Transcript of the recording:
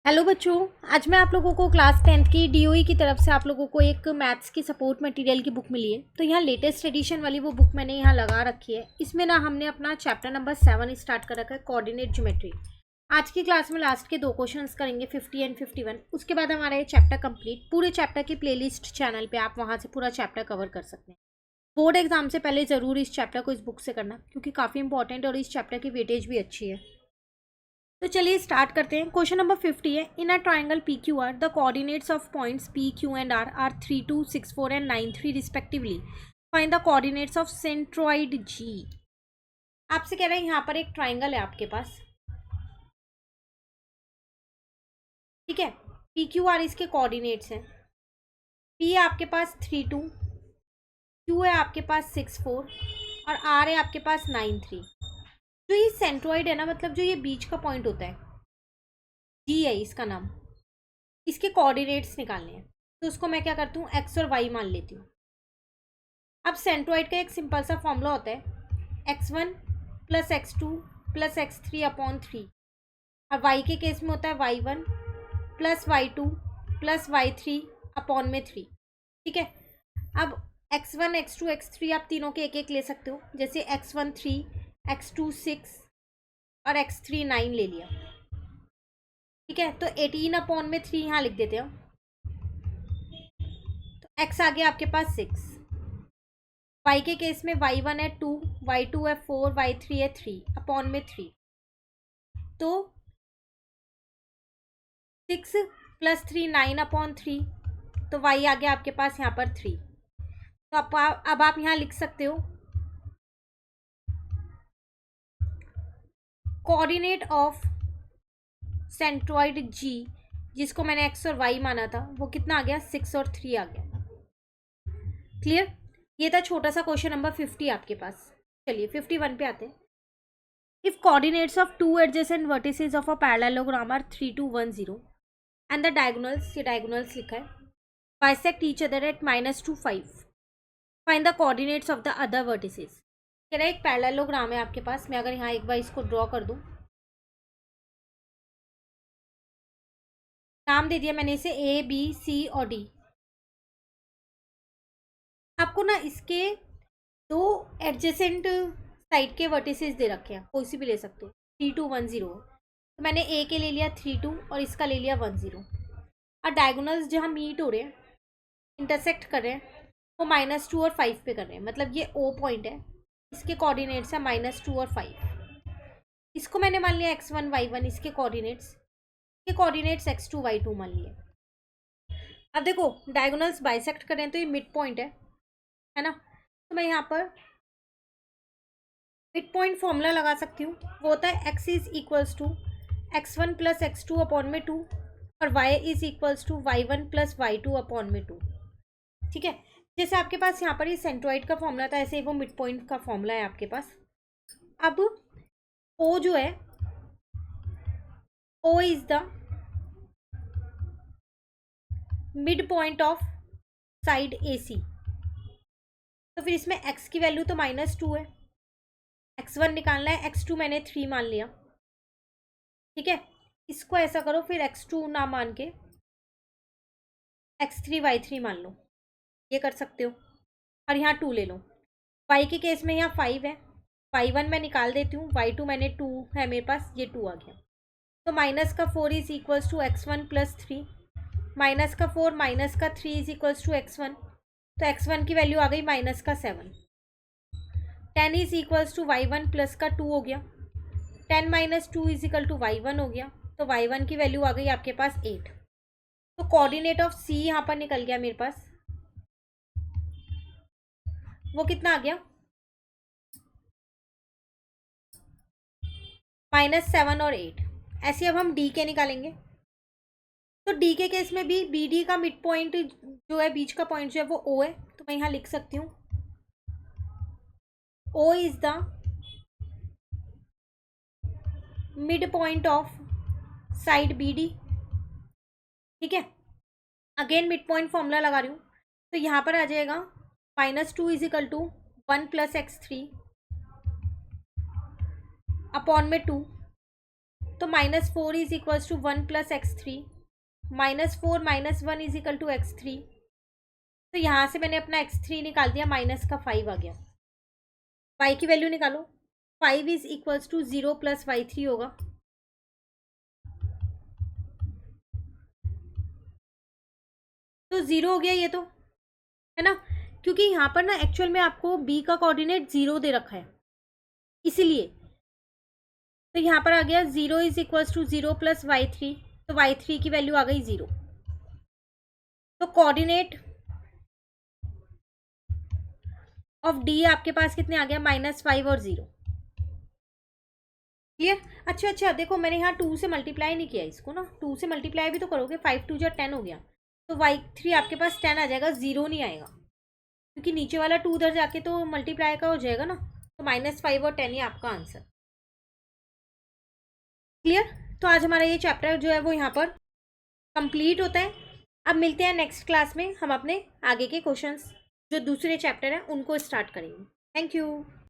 Hello बच्चों। आज मैं आप लोगों को क्लास 10th की डीओई की तरफ से आप लोगों को एक मैथ्स की सपोर्ट मटेरियल की बुक मिली है। तो यहाँ लेटेस्ट एडिशन वाली वो बुक मैंने यहाँ लगा रखी है। इसमें ना हमने अपना चैप्टर नंबर 7 स्टार्ट कर रखा है, कोऑर्डिनेट ज्योमेट्री। आज की क्लास में लास्ट के 2 क्वेश्चंस करेंगे 50 एंड 51। उसके बाद हमारा ये चैप्टर कंप्लीट। पूरे चैप्टर की प्लेलिस्ट चैनल पर आप वहाँ से पूरा चैप्टर कवर कर सकते हैं। बोर्ड एग्जाम से पहले ज़रूर इस चैप्टर को इस बुक से करना, क्योंकि काफ़ी इंपॉर्टेंट और इस चैप्टर की वेटेज भी अच्छी है। तो चलिए स्टार्ट करते हैं। क्वेश्चन नंबर 50 है, in a triangle P Q R the coordinates of points P Q and R 32, 64 and 93 respectively. Find the coordinates of centroid G. आपसे कह रहे हैं यहाँ पर एक ट्राइंगल है आपके पास, ठीक है। पी क्यू आर इसके कोऑर्डिनेट्स हैं। पी है आपके पास 32, क्यू है आपके पास 64 और आर है आपके पास 93। जो ये सेंट्रॉइड है ना, मतलब जो ये बीच का पॉइंट होता है, जी है इसका नाम। इसके कोऑर्डिनेट्स निकालने हैं, तो उसको मैं क्या करती हूँ, एक्स और वाई मान लेती हूँ। अब सेंट्रॉइड का एक सिंपल सा फॉर्मूला होता है, x1 plus x2 plus x3 upon 3। और वाई के केस में होता है y1 plus y2 plus y3 upon में 3, ठीक है। अब x1 x2 x3 आप तीनों के एक एक ले सकते हो। जैसे x1 3, x2 6 और x3 9 ले लिया, ठीक है। तो 18 अपॉन में 3 यहाँ लिख देते हैं। तो x आ गया आपके पास 6। y के केस में y1 है 2, y2 है 4, y3 है 3 अपॉन में 3। तो 6 प्लस 3 9 अपॉन 3। तो y आ गया आपके पास यहाँ पर 3। तो अब आप यहाँ लिख सकते हो, कोऑर्डिनेट ऑफ सेंट्रॉइड जी, जिसको मैंने x और y माना था, वो कितना आ गया, 6 और 3 आ गया। क्लियर। ये था छोटा सा क्वेश्चन नंबर 50 आपके पास। चलिए 51 पे आते हैं। If coordinates of two adjacent vertices of a parallelogram are 3 2 1 0 and the diagonals, ये डायगोनल्स लिखा है, bisect each other at -2 5, find the coordinates of the other vertices. कह रहा है एक पैरेललोग्राम है आपके पास। मैं अगर यहाँ एक बार इसको ड्रॉ कर दूँ, नाम दे दिया मैंने इसे ए बी सी और डी। आपको ना इसके दो एडजेसेंट साइड के वर्टिसेस दे रखे हैं, कोई सी भी ले सकते हो। 3 2 1 0 तो मैंने ए के ले लिया 3 2 और इसका ले लिया 1 0। और डायगोनल्स जहाँ मीट हो रहे हैं, इंटरसेक्ट कर रहे हैं, वो -2 और 5 पे कर रहे हैं। मतलब ये ओ पॉइंट है, इसके कोऑर्डिनेट्स है -2 और 5। इसको मैंने मान लिया x1 y1, इसके कोऑर्डिनेट्स x2 y2 मान लिए। अब देखो डायगोनल्स बाइसेक्ट कर रहे हैं, तो ये मिड पॉइंट है ना। तो मैं यहाँ पर मिड पॉइंट फॉर्मूला लगा सकती हूँ। वो होता है x is equals to x1 plus x2 upon में 2 और y is equals to y1 plus y2 upon में 2, ठीक है। जैसे आपके पास यहाँ पर ये सेंट्रॉइड का फॉर्मूला था, ऐसे ही वो मिड पॉइंट का फॉर्मूला है आपके पास। अब O जो है, O is the mid point of side AC। तो फिर इसमें x की वैल्यू तो -2 है, x1 निकालना है, x2 मैंने 3 मान लिया, ठीक है। इसको ऐसा करो, फिर x2 ना मान के x3 y3 मान लो, ये कर सकते हो। और यहाँ 2 ले लो। y के केस में यहाँ 5 है, y1 मैं निकाल देती हूँ, y2 मैंने 2 है मेरे पास, ये 2 आ गया। तो माइनस का 4 is equals to x1 plus 3, minus का 4 माइनस का 3 इज इक्वल्स टू x1। तो x1 की वैल्यू आ गई माइनस का 7। 10 is equals to y1 plus का 2 हो गया। 10 minus 2 is equal to y1 हो गया। तो y1 की वैल्यू आ गई आपके पास 8। तो कोऑर्डिनेट ऑफ C यहाँ पर निकल गया मेरे पास, वो कितना आ गया, -7 और 8। ऐसे अब हम D के निकालेंगे। तो D के केस में भी BD का मिड पॉइंट जो है, बीच का पॉइंट जो है, वो O है। तो मैं यहाँ लिख सकती हूँ, O is the mid point of side BD, ठीक है। अगेन मिड पॉइंट फॉर्मूला लगा रही हूँ, तो यहाँ पर आ जाएगा -2 is equal to 1 plus x3 upon में 2। तो -4 is equals to 1 plus x3, -4 -1 is equal to x3। तो यहाँ से मैंने अपना x3 निकाल दिया, माइनस का 5 आ गया। y की वैल्यू निकालो, 5 is equals to 0 plus y3 होगा। तो 0 हो गया ये तो, है ना, क्योंकि यहाँ पर ना एक्चुअल में आपको b का कोऑर्डिनेट 0 दे रखा है, इसीलिए। तो यहाँ पर आ गया 0 is equals to 0 plus y3, तो y3 की वैल्यू आ गई 0। तो कोऑर्डिनेट ऑफ d आपके पास कितने आ गया, -5 और 0। क्लियर? अच्छा देखो, मैंने यहाँ 2 से मल्टीप्लाई नहीं किया इसको ना, 2 से मल्टीप्लाई भी तो करोगे, 5 2 10 हो गया, तो y3 आपके पास 10 आ जाएगा, 0 नहीं आएगा, क्योंकि नीचे वाला 2 उधर जाके तो मल्टीप्लाई का हो जाएगा ना। तो -5 और 10 ही आपका आंसर। क्लियर? तो आज हमारा ये चैप्टर जो है वो यहाँ पर कंप्लीट होता है। अब मिलते हैं नेक्स्ट क्लास में, हम अपने आगे के क्वेश्चंस जो दूसरे चैप्टर हैं उनको स्टार्ट करेंगे। Thank you.